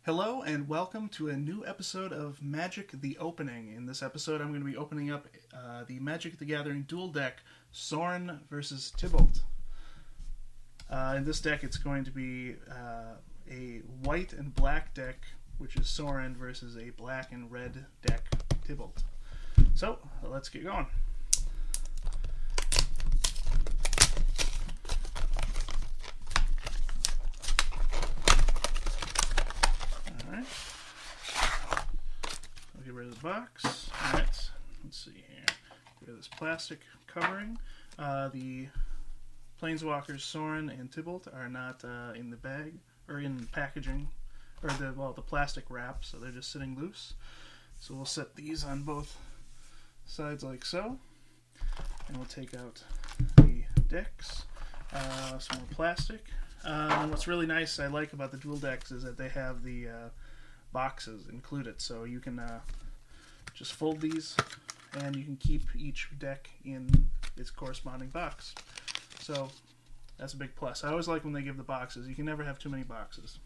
Hello and welcome to a new episode of Magic the Opening. In this episode, I'm going to be opening up the Magic the Gathering Duel deck, Sorin versus Tibalt. In this deck, it's going to be a white and black deck, which is Sorin, versus a black and red deck, Tibalt. So, let's get going. I'll get rid of the box. Alright, let's see here. Get rid of this plastic covering. The Planeswalkers Sorin and Tibalt are not in the bag, or in packaging, or the plastic wrap, so they're just sitting loose. So we'll set these on both sides like so. And we'll take out the decks. Some more plastic. What's really nice, I like about the Duel decks, is that they have the boxes included, so you can just fold these and you can keep each deck in its corresponding box. So that's a big plus. I always like when they give the boxes. You can never have too many boxes.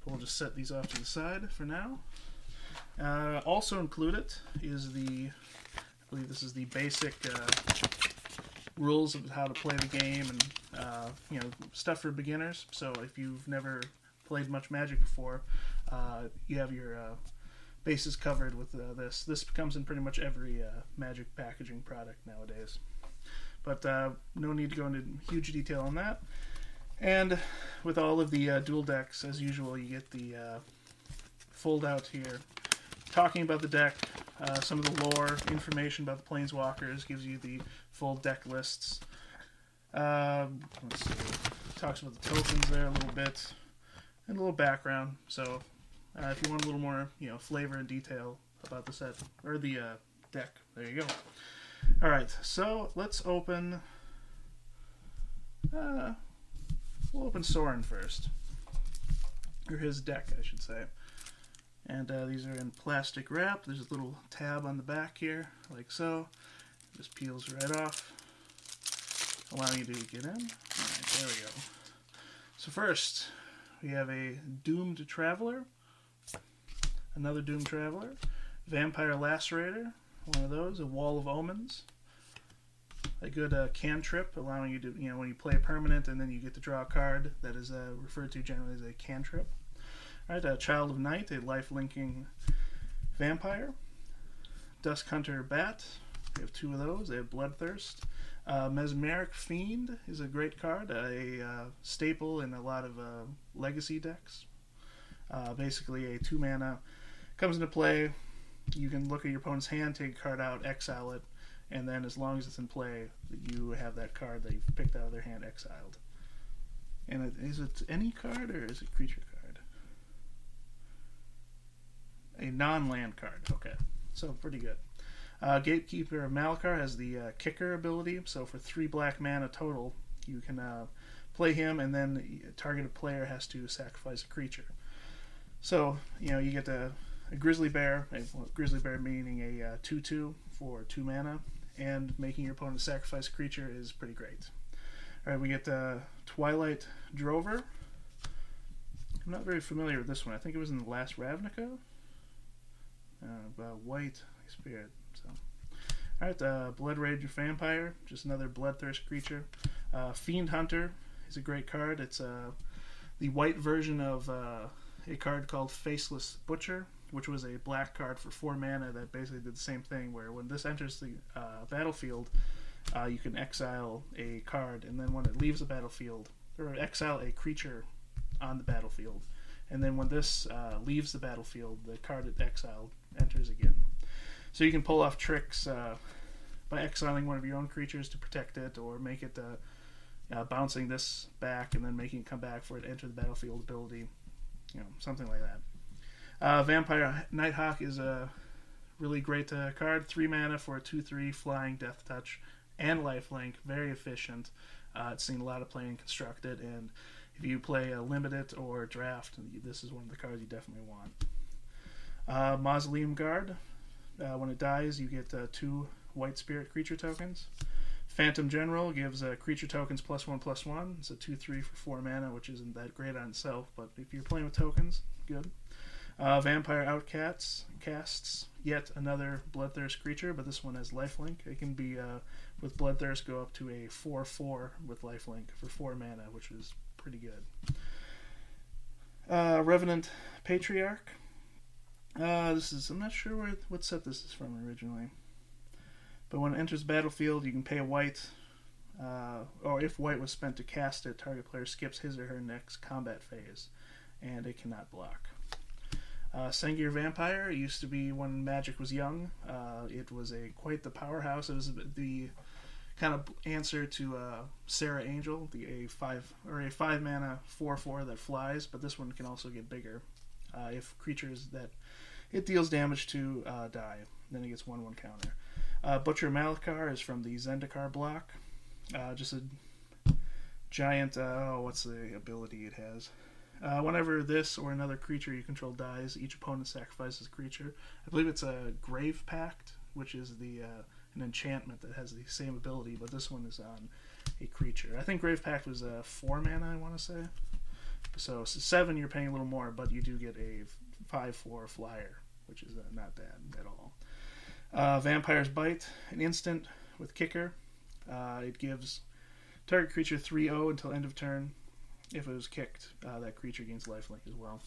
But we'll just set these off to the side for now. Also included is I believe this is the basic rules of how to play the game, and stuff for beginners. So if you've never played much Magic before, you have your bases covered with this. This comes in pretty much every Magic packaging product nowadays. But no need to go into huge detail on that. And with all of the Duel decks, as usual, you get the fold out here, talking about the deck, some of the lore, information about the Planeswalkers, gives you the full deck lists. Let's see, talks about the tokens there a little bit, and a little background. So if you want a little more, flavor and detail about the set or the deck, there you go. All right, so let's open. We'll open Sorin first, or his deck, I should say. And these are in plastic wrap. There's a little tab on the back here, like so. It just peels right off, allowing you to get in. All right, there we go. So first, we have a Doomed Traveler, another Doomed Traveler, Vampire Lacerator, one of those, a Wall of Omens, a good cantrip, allowing you to, when you play a permanent and then you get to draw a card, that is referred to generally as a cantrip. Alright, Child of Night, a life-linking vampire. Dusk Hunter Bat, we have two of those. They have Bloodthirst. Mesmeric Fiend is a great card, a staple in a lot of legacy decks. Basically a 2-mana, comes into play, you can look at your opponent's hand, take a card out, exile it, and then as long as it's in play, you have that card that you've picked out of their hand exiled. And is it any card, or is it creature card? A non-land card. Okay, so pretty good. Gatekeeper of Malakar has the kicker ability, so for 3 black mana total, you can play him, and then a targeted player has to sacrifice a creature. So, you get a Grizzly Bear, Grizzly Bear meaning a 2/2 for 2 mana, and making your opponent sacrifice a creature is pretty great. Alright, we get Twilight Drover. I'm not very familiar with this one. I think it was in the last Ravnica. White Spirit. So, alright, Blood Rage Vampire, just another Bloodthirst creature. Fiend Hunter is a great card. It's the white version of a card called Faceless Butcher, which was a black card for 4 mana that basically did the same thing, where when this enters the battlefield, you can exile a card, and then when it leaves the battlefield, or exile a creature on the battlefield, and then when this leaves the battlefield, the card it exiled enters again. So you can pull off tricks by exiling one of your own creatures to protect it, or make it bouncing this back and then making it come back for it to enter the battlefield ability, something like that. Vampire Nighthawk is a really great card. 3 mana for a 2/3 flying death touch and lifelink. Very efficient. It's seen a lot of play in Constructed, and if you play a Limited or Draft, this is one of the cards you definitely want. Mausoleum Guard. When it dies, you get 2 White Spirit creature tokens. Phantom General gives creature tokens +1/+1. It's a 2/3 for 4 mana, which isn't that great on itself, but if you're playing with tokens, good. Vampire casts yet another Bloodthirst creature, but this one has lifelink. It can be, with Bloodthirst, go up to a 4/4 with lifelink for 4 mana, which is pretty good. Revenant Patriarch. I'm not sure what set this is from originally. But when it enters the battlefield, you can pay a white, or if white was spent to cast it, target player skips his or her next combat phase, and it cannot block. Sengir Vampire. It used to be when Magic was young. It was quite the powerhouse. It was the kind of answer to Sarah Angel, a 5 mana 4/4 that flies, but this one can also get bigger if creatures that it deals damage to die. Then it gets 1/1 counter. Butcher Malakar is from the Zendikar block. Just a giant. What's the ability it has? Whenever this or another creature you control dies, each opponent sacrifices a creature. I believe it's a Grave Pact, which is an enchantment that has the same ability, but this one is on a creature. I think Grave Pact was 4 mana, I want to say. So 7, you're paying a little more, but you do get a 5/4 flyer, which is not bad at all. Vampire's Bite, an instant with kicker. It gives target creature 3/0 until end of turn. If it was kicked, that creature gains lifelink as well.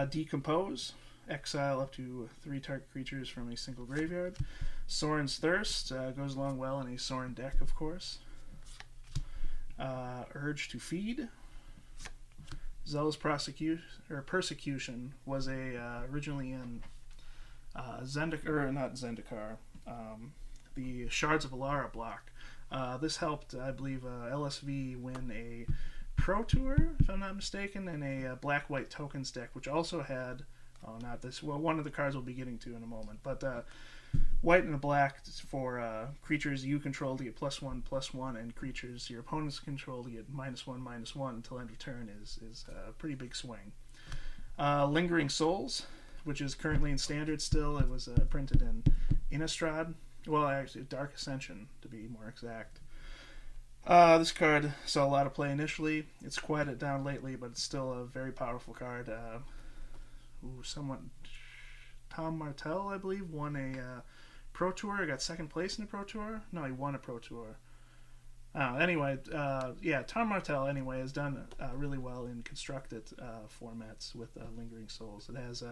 Decompose, exile up to 3 target creatures from a single graveyard. Sorin's Thirst goes along well in a Sorin deck, of course. Urge to Feed. Zealous Persecution was originally in Zendikar, the Shards of Alara block. This helped, I believe, LSV win a Pro Tour, if I'm not mistaken, and a black-white tokens deck, which also had, one of the cards we'll be getting to in a moment, but white and black for creatures you control to get +1/+1, and creatures your opponents control to get -1/-1 until end of turn is a pretty big swing. Lingering Souls, which is currently in Standard still. It was printed in Innistrad. Well, actually, Dark Ascension, to be more exact. This card saw a lot of play initially. It's quieted down lately, but it's still a very powerful card. Tom Martell, I believe, won a Pro Tour. He got second place in the Pro Tour. No, he won a Pro Tour. Tom Martell, anyway, has done really well in constructed formats with Lingering Souls. It has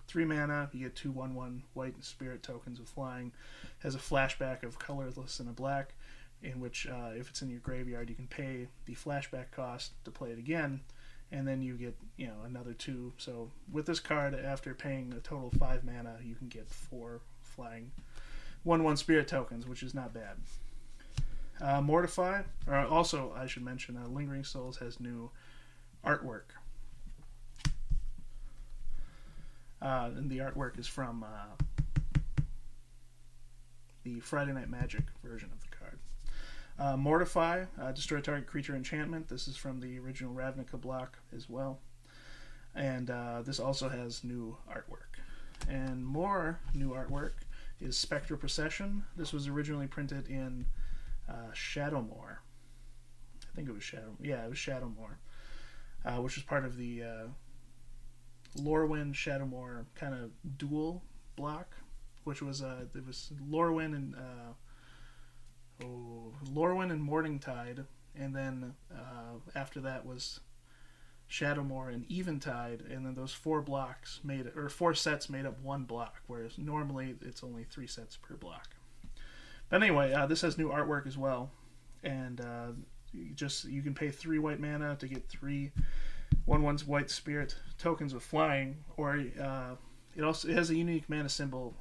3 mana, you get 2/1/1 white and spirit tokens with flying. Has a flashback of colorless and a black, in which if it's in your graveyard, you can pay the flashback cost to play it again, and then you get another 2. So with this card, after paying a total of 5 mana, you can get 4 flying 1/1 spirit tokens, which is not bad. Mortify, also I should mention, Lingering Souls has new artwork. And the artwork is from the Friday Night Magic version of the card. Mortify, destroy target creature enchantment. This is from the original Ravnica block as well. And this also has new artwork. And more new artwork is Spectral Procession. This was originally printed in Shadowmoor. I think it was Shadowmoor, which was part of the Lorwyn Shadowmoor kind of duel block, which was it was Lorwyn and Morningtide, and then after that was Shadowmoor and Eventide, and then those 4 sets made up 1 block, whereas normally it's only 3 sets per block. But anyway, this has new artwork as well, and you can pay 3 white mana to get 3 1/1 white spirit tokens with flying, or it has a unique mana symbol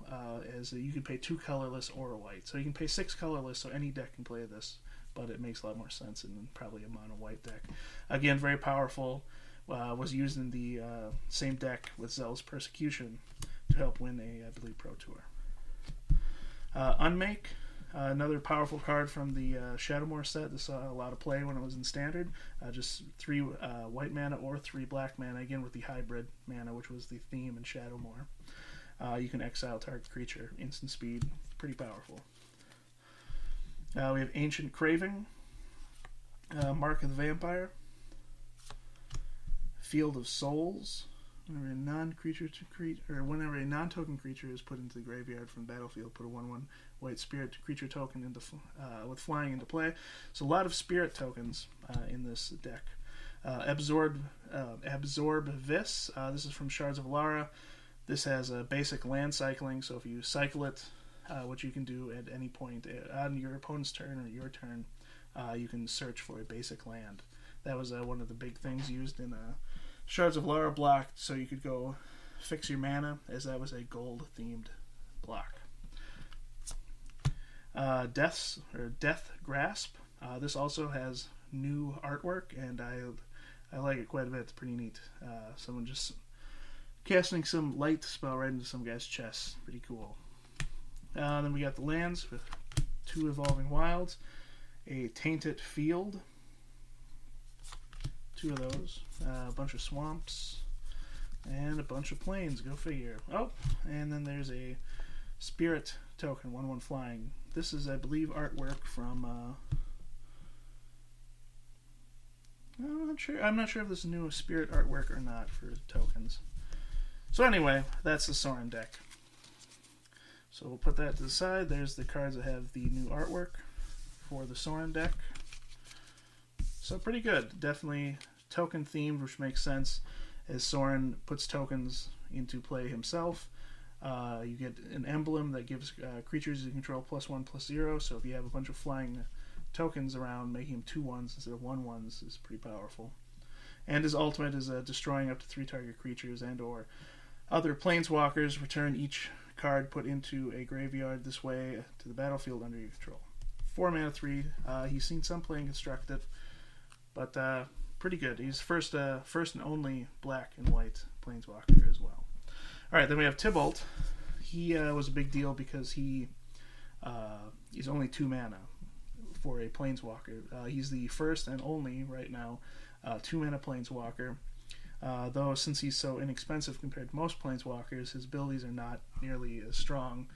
as you can pay 2 colorless or a white. So you can pay 6 colorless, so any deck can play this, but it makes a lot more sense in probably a mono white deck. Again, very powerful. Was used in the same deck with Zealous Persecution to help win I believe, Pro Tour. Unmake. Another powerful card from the Shadowmoor set. This saw a lot of play when it was in Standard. Just 3 white mana or 3 black mana, again with the hybrid mana, which was the theme in Shadowmoor. You can exile target creature, instant speed, pretty powerful. We have Ancient Craving, Mark of the Vampire, Field of Souls, Whenever a non-token creature is put into the graveyard from the battlefield, put a 1/1 white spirit creature token into with flying into play. So a lot of spirit tokens in this deck. Absorb Vis. This is from Shards of Alara. This has a basic land cycling, so if you cycle it, what you can do at any point on your opponent's turn or your turn, you can search for a basic land. That was one of the big things used in Shards of Alara block, so you could go fix your mana, as that was a gold-themed block. Death Grasp. This also has new artwork, and I like it quite a bit. It's pretty neat. Someone just casting some light spell right into some guy's chest. Pretty cool. Then we got the lands with 2 Evolving Wilds, a Tainted Field, 2 of those, a bunch of swamps, and a bunch of plains. Go figure. Oh, and then there's a Spirit token, 1/1 flying. This is, I believe, artwork from. I'm not sure if this is new Spirit artwork or not for tokens. So anyway, that's the Sorin deck. So we'll put that to the side. There's the cards that have the new artwork for the Sorin deck. So pretty good. Definitely token themed, which makes sense as Sorin puts tokens into play himself. You get an emblem that gives creatures you control +1/+0. So if you have a bunch of flying tokens around, making him 2/1s instead of 1/1s is pretty powerful. And his ultimate is destroying up to 3 target creatures and or other planeswalkers. Return each card put into a graveyard this way to the battlefield under your control. 4 mana 3. He's seen some play in Constructed, but pretty good. He's first and only black and white planeswalker as well. Alright, then we have Tibalt. He was a big deal because he's only 2 mana for a planeswalker. He's the first and only, right now, 2 mana planeswalker. Though since he's so inexpensive compared to most planeswalkers, his abilities are not nearly as strong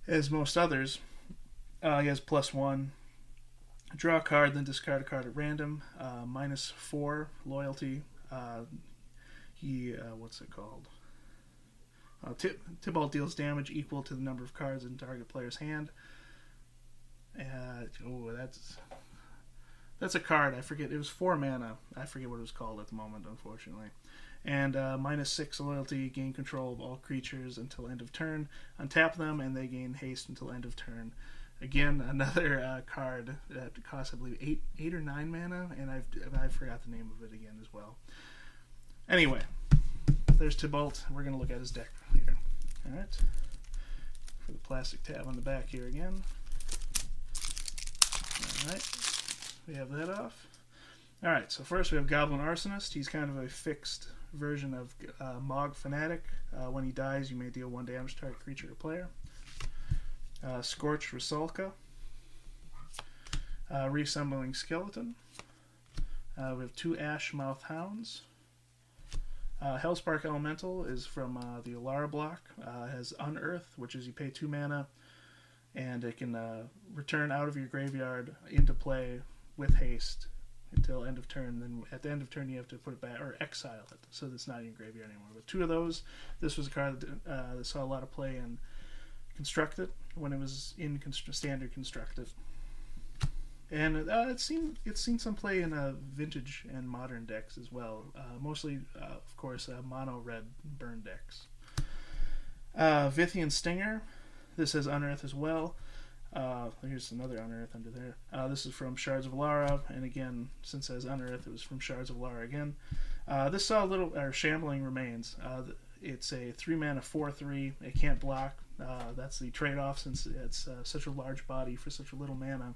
as most others. He has +1. Draw a card, then discard a card at random. -4 loyalty. What's it called? Tibalt deals damage equal to the number of cards in target player's hand. That's a card. I forget. It was 4 mana. I forget what it was called at the moment, unfortunately. And -6 loyalty. Gain control of all creatures until end of turn. Untap them, and they gain haste until end of turn. Again, another card that costs, I believe, 8 or 9 mana, and I forgot the name of it again as well. Anyway, there's Tibalt. We're going to look at his deck here. All right. For the plastic tab on the back here again. All right. We have that off. Alright, so first we have Goblin Arsonist. He's kind of a fixed version of Mog Fanatic. When he dies, you may deal 1 damage to target creature or player. Scorched Rusalka. Reassembling Skeleton. We have 2 Ashmouth Hounds. Hellspark Elemental is from the Alara block. Has Unearth, which is you pay 2 mana, and it can return out of your graveyard into play with haste until end of turn. Then at the end of turn you have to put it back or exile it, so it's not in your graveyard anymore. But 2 of those. This was a card that saw a lot of play in Constructed when it was in Standard Constructed, and it's seen some play in Vintage and Modern decks as well. Mostly, of course, mono red burn decks. Vithian Stinger. This has Unearth as well. Here's another Unearth under there. This is from Shards of Alara, and again, since it has Unearth, it was from Shards of Alara again. This saw a little Shambling Remains. It's a 3 mana 4/3. It can't block. That's the trade-off since it's such a large body for such a little mana.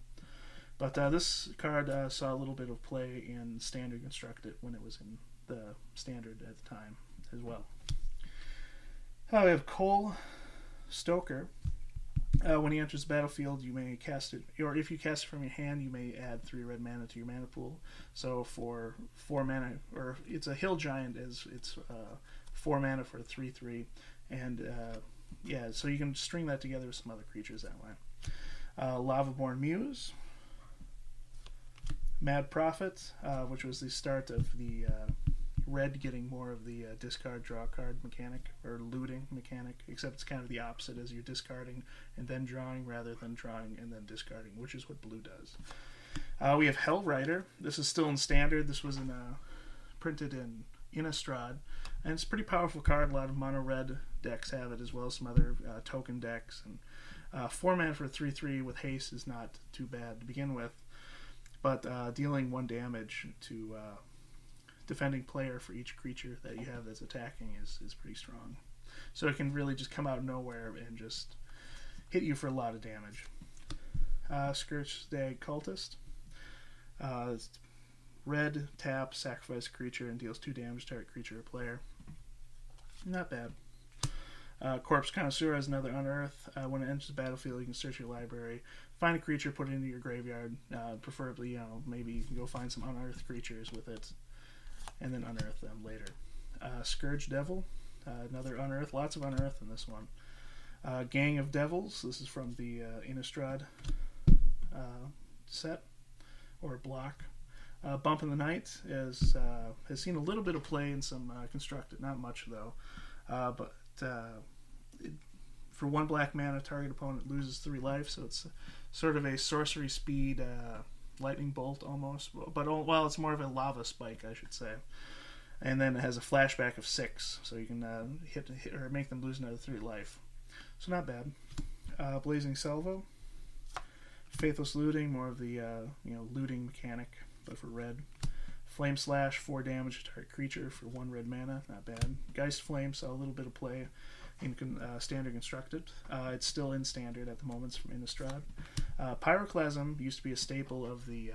But this card saw a little bit of play in Standard Constructed when it was in the Standard at the time as well. We have Cole Stoker. When he enters the battlefield, you may cast it, or if you cast it from your hand, you may add 3 red mana to your mana pool. So for 4 mana, or it's a hill giant, it's 4 mana for 3/3, and yeah, so you can string that together with some other creatures that way. Lavaborn Muse, Mad Prophet, which was the start of the red getting more of the discard draw card mechanic, or looting mechanic, except it's kind of the opposite, as you're discarding and then drawing rather than drawing and then discarding, which is what blue does. We have Hell Rider. This is still in standard. This was printed in Innistrad, and it's a pretty powerful card. A lot of mono red decks have it, as well as some other token decks. And 4 mana for 3/3 with haste is not too bad to begin with, but dealing 1 damage to defending player for each creature that you have that's attacking is pretty strong. So it can really just come out of nowhere and just hit you for a lot of damage. Scourge Stag Cultist. It's red, tap, sacrifice a creature, and deals 2 damage to target creature or player. Not bad. Corpse Connoisseur has another Unearth. When it enters the battlefield, you can search your library, find a creature, put it into your graveyard. Preferably, maybe you can go find some unearthed creatures with it, and then unearth them later. Scourge Devil, another Unearth. Lots of Unearth in this one. Gang of Devils. This is from the Innistrad set or block. Bump in the Night has seen a little bit of play in some constructed, not much though. But for 1 black mana, target opponent loses 3 life, so it's sort of a sorcery speed lightning bolt almost. But well, it's more of a lava spike, I should say. And then it has a flashback of 6, so you can hit or make them lose another 3 life. So not bad. Blazing Salvo. Faithless Looting, more of the looting mechanic, but for red. Flame Slash, 4 damage to target creature for 1 red mana, not bad. Geist Flame saw a little bit of play in standard constructed. It's still in standard at the moment, it's from Innistrad. Pyroclasm used to be a staple of the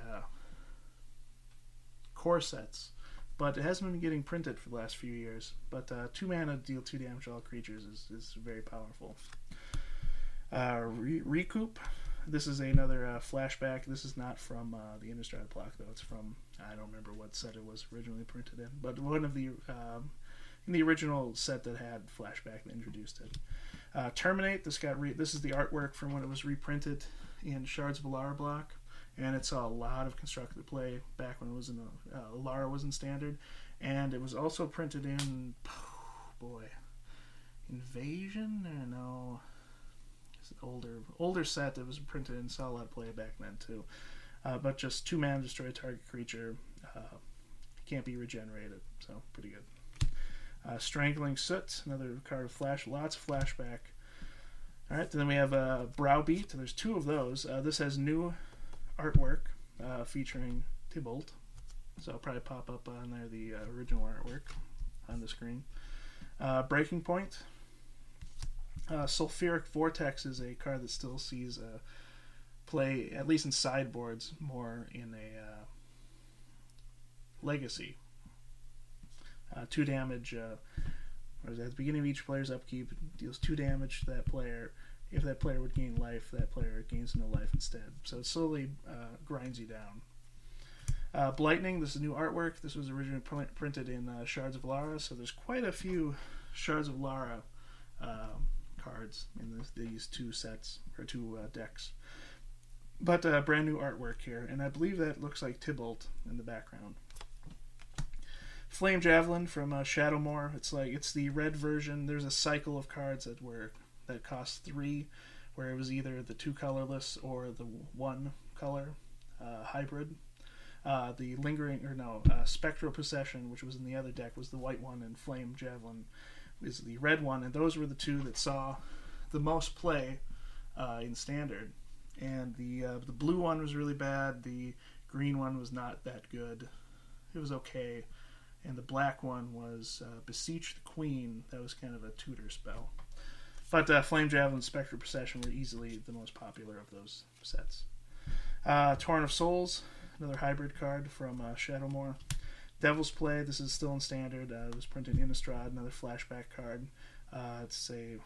core sets, but it hasn't been getting printed for the last few years. But 2 mana to deal 2 damage to all creatures is very powerful. Recoup. This is another flashback. This is not from the Innistrad block, though. It's from, I don't remember what set it was originally printed in, but one of the in the original set that had flashback that introduced it. Terminate. This is the artwork from when it was reprinted in Shards of Alara block, and it saw a lot of constructed play back when it was in Alara was in standard, and it was also printed in Invasion or no. Older set that was printed and saw a lot of play back then too. But just 2 mana, destroy a target creature. Can't be regenerated, so pretty good. Strangling Soot, another card of flash, lots of flashback. Alright, then we have Browbeat. There's 2 of those. This has new artwork featuring Tibalt, so I'll probably pop up on there the original artwork on the screen. Breaking Point. Sulfuric Vortex is a card that still sees play, at least in sideboards, more in a Legacy. 2 damage at the beginning of each player's upkeep, deals 2 damage to that player. If that player would gain life, that player gains no life instead. So it slowly grinds you down. Blightning, this is new artwork. This was originally printed in Shards of Alara, so there's quite a few Shards of Alara cards in these 2 sets, or 2 decks. But brand new artwork here, and I believe that looks like Tibalt in the background. Flame Javelin from Shadowmoor. It's the red version. There's a cycle of cards that cost 3, where it was either the 2 colorless or the 1 color hybrid. The Spectral Possession, which was in the other deck, was the white one, and Flame Javelin is the red one, and those were the 2 that saw the most play in standard. And the blue one was really bad. The green one was not that good. It was okay. And the black one was Beseech the Queen. That was kind of a tutor spell. But Flame Javelin and Spectral Procession were easily the most popular of those sets. Torrent of Souls, another hybrid card from Shadowmoor. Devil's Play, this is still in standard. It was printed in Innistrad, another flashback card. It's a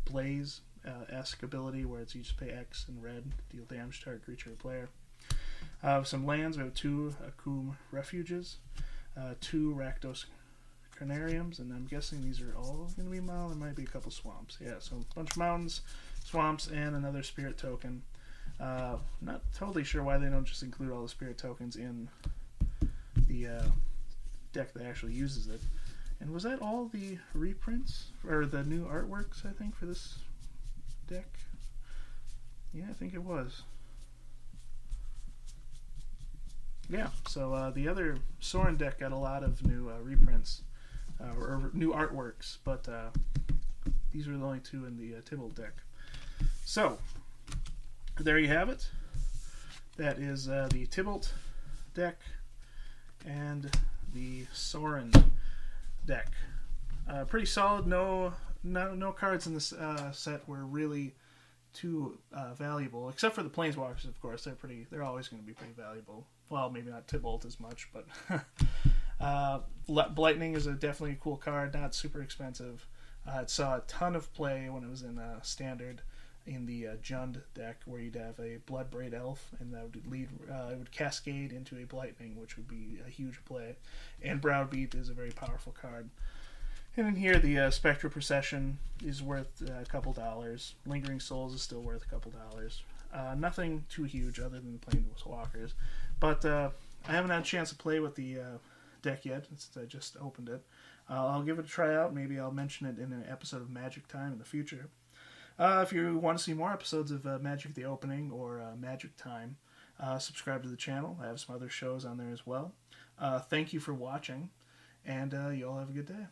Blaze-esque ability where you just pay X in red, deal damage to target creature or player. Some lands, we have 2 Akum Refuges, 2 Rakdos Carnariums, and I'm guessing these are all going to be mountains. There might be a couple swamps. Yeah, so a bunch of mountains, swamps, and another spirit token. Not totally sure why they don't just include all the spirit tokens in the deck that actually uses it. And was that all the reprints? Or the new artworks, I think, for this deck? Yeah, I think it was. Yeah, so the other Sorin deck got a lot of new reprints, or new artworks, but these were the only two in the Tibalt deck. So, there you have it. That is the Tibalt deck and the Sorin deck. Pretty solid. No cards in this set were really too valuable, except for the Planeswalkers, of course. They're always going to be pretty valuable. Well, maybe not Tibalt as much, but Blightning is definitely a cool card. Not super expensive. It saw a ton of play when it was in Standard in the Jund deck, where you'd have a Bloodbraid Elf, and that would it would cascade into a Blightning, which would be a huge play. And Browbeat is a very powerful card. And in here, the Spectral Procession is worth a couple dollars. Lingering Souls is still worth a couple dollars. Nothing too huge other than the Planeswalkers. But I haven't had a chance to play with the deck yet, since I just opened it. I'll give it a try out. Maybe I'll mention it in an episode of Magic Time in the future. If you want to see more episodes of Magic the Opening or Magic Time, subscribe to the channel. I have some other shows on there as well. Thank you for watching, and you all have a good day.